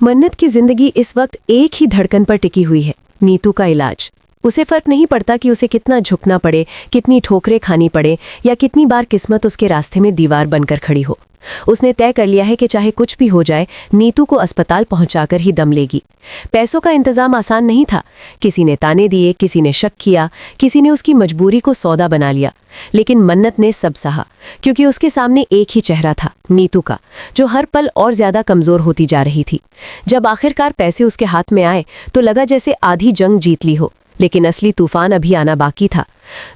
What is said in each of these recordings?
मन्नत की जिंदगी इस वक्त एक ही धड़कन पर टिकी हुई है, नीतू का इलाज। उसे फर्क नहीं पड़ता कि उसे कितना झुकना पड़े, कितनी ठोकरें खानी पड़े या कितनी बार किस्मत उसके रास्ते में दीवार बनकर खड़ी हो। उसने तय कर लिया है कि चाहे कुछ भी हो जाए, नीतू को अस्पताल पहुंचाकर ही दम लेगी। पैसों का इंतजाम आसान नहीं था। किसी ने ताने दिए, किसी ने शक किया, किसी ने उसकी मजबूरी को सौदा बना लिया। लेकिन मन्नत ने सब सहा, क्योंकि उसके सामने एक ही चेहरा था, नीतू का, जो हर पल और ज्यादा कमजोर होती जा रही थी। जब आखिरकार पैसे उसके हाथ में आए तो लगा जैसे आधी जंग जीत ली हो, लेकिन असली तूफान अभी आना बाकी था।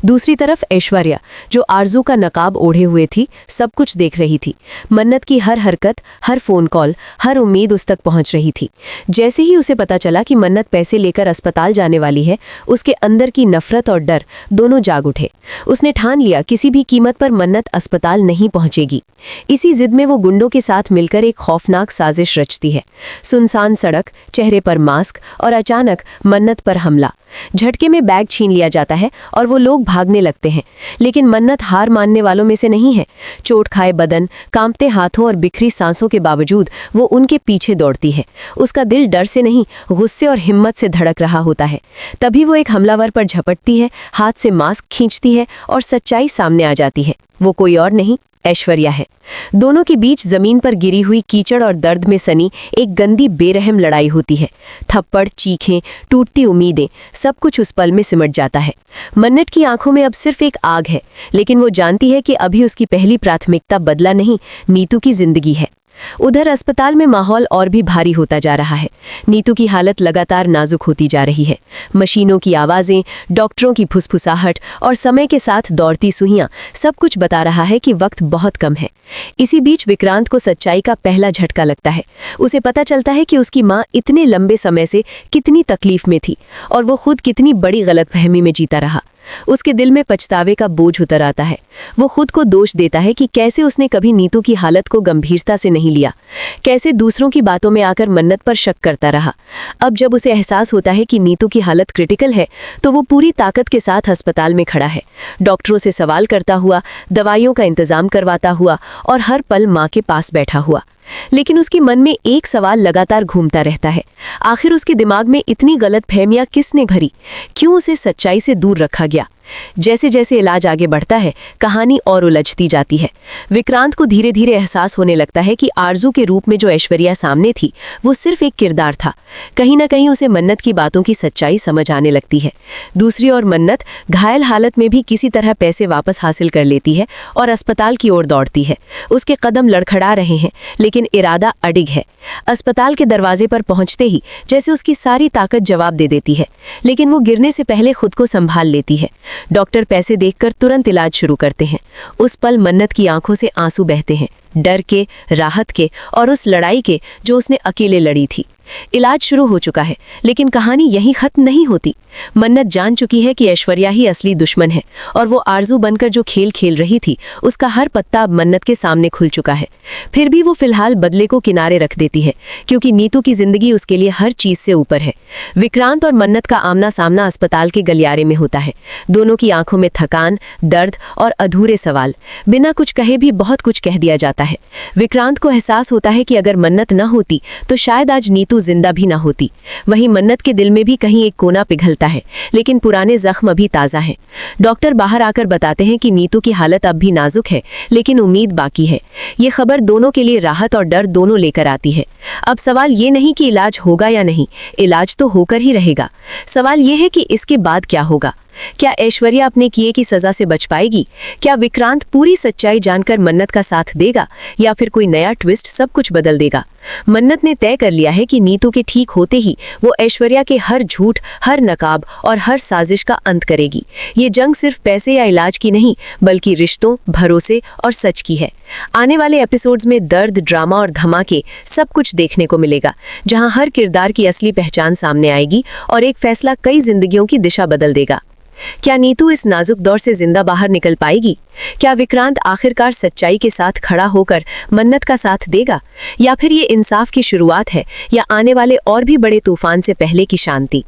दूसरी तरफ ऐश्वर्या, जो आरजू का नकाब ओढ़े हुए थी, सब कुछ देख रही थी। मन्नत की हर हरकत, हर फोन कॉल, हर उम्मीद उस तक पहुंच रही थी। जैसे ही उसे पता चला कि मन्नत पैसे लेकर अस्पताल जाने वाली है, उसके अंदर की नफरत और डर दोनों जाग उठे। उसने ठान लिया किसी भी कीमत पर मन्नत अस्पताल नहीं पहुंचेगी। इसी जिद में वो गुंडों के साथ मिलकर एक खौफनाक साजिश रचती है। सुनसान सड़क, चेहरे पर मास्क और अचानक मन्नत पर हमला। झटके में बैग छीन लिया जाता है और वो लोग भागने लगते हैं। लेकिन मन्नत हार मानने वालों में से नहीं है। चोट खाए बदन, कांपते हाथों और बिखरी सांसों के बावजूद वो उनके पीछे दौड़ती है। उसका दिल डर से नहीं, गुस्से और हिम्मत से धड़क रहा होता है। तभी वो एक हमलावर पर झपटती है, हाथ से मास्क खींचती है और सच्चाई सामने आ जाती है। वो कोई और नहीं, ऐश्वर्या है। दोनों के बीच जमीन पर गिरी हुई कीचड़ और दर्द में सनी एक गंदी बेरहम लड़ाई होती है। थप्पड़, चीखें, टूटती उम्मीदें, सब कुछ उस पल में सिमट जाता है। मन्नत की आंखों में अब सिर्फ एक आग है, लेकिन वो जानती है कि अभी उसकी पहली प्राथमिकता बदला नहीं, नीतू की जिंदगी है। उधर अस्पताल में माहौल और भी भारी होता जा रहा है। नीतू की हालत लगातार नाजुक होती जा रही है। मशीनों की आवाजें, डॉक्टरों की फुसफुसाहट और समय के साथ दौड़ती सुइयां, सब कुछ बता रहा है कि वक्त बहुत कम है। इसी बीच विक्रांत को सच्चाई का पहला झटका लगता है। उसे पता चलता है कि उसकी माँ इतने लंबे समय से कितनी तकलीफ में थी और वो खुद कितनी बड़ी गलतफहमी में जीता रहा। उसके दिल में पछतावे का बोझ उतर आता है। वो खुद को दोष देता है कि कैसे उसने कभी नीतू की हालत को गंभीरता से नहीं लिया, कैसे दूसरों की बातों में आकर मन्नत पर शक करता रहा। अब जब उसे एहसास होता है कि नीतू की हालत क्रिटिकल है, तो वो पूरी ताकत के साथ अस्पताल में खड़ा है, डॉक्टरों से सवाल करता हुआ, दवाइयों का इंतजाम करवाता हुआ और हर पल माँ के पास बैठा हुआ। लेकिन उसके मन में एक सवाल लगातार घूमता रहता है। आखिर उसके दिमाग में इतनी गलतफहमियां किसने भरी? क्यों उसे सच्चाई से दूर रखा गया? जैसे जैसे इलाज आगे बढ़ता है, कहानी और उलझती जाती है। विक्रांत को धीरे धीरे एहसास होने लगता है कि आरजू के रूप में जो ऐश्वर्या सामने थी, वो सिर्फ एक किरदार था। कहीं ना कहीं उसे मन्नत की बातों की सच्चाई समझ आने लगती है। दूसरी ओर मन्नत घायल हालत में भी किसी तरह पैसे वापस हासिल कर लेती है और अस्पताल की ओर दौड़ती है। उसके कदम लड़खड़ा रहे हैं, लेकिन इरादा अडिग है। अस्पताल के दरवाजे पर पहुंचते ही जैसे उसकी सारी ताकत जवाब दे देती है, लेकिन वो गिरने से पहले खुद को संभाल लेती है। डॉक्टर पैसे देखकर तुरंत इलाज शुरू करते हैं। उस पल मन्नत की आंखों से आंसू बहते हैं, डर के, राहत के और उस लड़ाई के जो उसने अकेले लड़ी थी। इलाज शुरू हो चुका है, लेकिन कहानी यहीं खत्म नहीं होती। मन्नत जान चुकी है कि ऐश्वर्या ही असली दुश्मन है और वो आरजू बनकर जो खेल खेल रही थी, उसका हर पत्ता अब मन्नत के सामने खुल चुका है। फिर भी वो फिलहाल बदले को किनारे रख देती है, क्योंकि नीतू की जिंदगी उसके लिए हर चीज से ऊपर है। विक्रांत और मन्नत का आमना सामना अस्पताल के गलियारे में होता है। दोनों की आंखों में थकान, दर्द और अधूरे सवाल। बिना कुछ कहे भी बहुत कुछ कह दिया जाता है। विक्रांत को एहसास होता है कि अगर मन्नत न होती तो शायद आज नीतू जिंदा भी ना होती। वहीं मन्नत के दिल में भी कहीं एक कोना पिघलता है, लेकिन पुराने जख्म अभी ताज़ा हैं। डॉक्टर बाहर आकर बताते हैं कि नीतू की हालत अब भी नाजुक है, लेकिन उम्मीद बाकी है। ये खबर दोनों के लिए राहत और डर दोनों लेकर आती है। अब सवाल ये नहीं कि इलाज होगा या नहीं, इलाज तो होकर ही रहेगा। सवाल ये है कि इसके बाद क्या होगा? क्या ऐश्वर्या अपने किए की सजा से बच पाएगी? क्या विक्रांत पूरी सच्चाई जानकर मन्नत का साथ देगा, या फिर कोई नया ट्विस्ट सब कुछ बदल देगा? मन्नत ने तय कर लिया है कि नीतू के ठीक होते ही वो ऐश्वर्या के हर झूठ, हर नकाब और हर साजिश का अंत करेगी। ये जंग सिर्फ पैसे या इलाज की नहीं, बल्कि रिश्तों, भरोसे और सच की है। आने वाले एपिसोड्स में दर्द, ड्रामा और धमाके सब कुछ देखने को मिलेगा, जहां हर किरदार की असली पहचान सामने आएगी और एक फैसला कई जिंदगियों की दिशा बदल देगा। क्या नीतू इस नाजुक दौर से जिंदा बाहर निकल पाएगी? क्या विक्रांत आखिरकार सच्चाई के साथ खड़ा होकर मन्नत का साथ देगा, या फिर ये इंसाफ की शुरुआत है, या आने वाले और भी बड़े तूफान से पहले की शांति?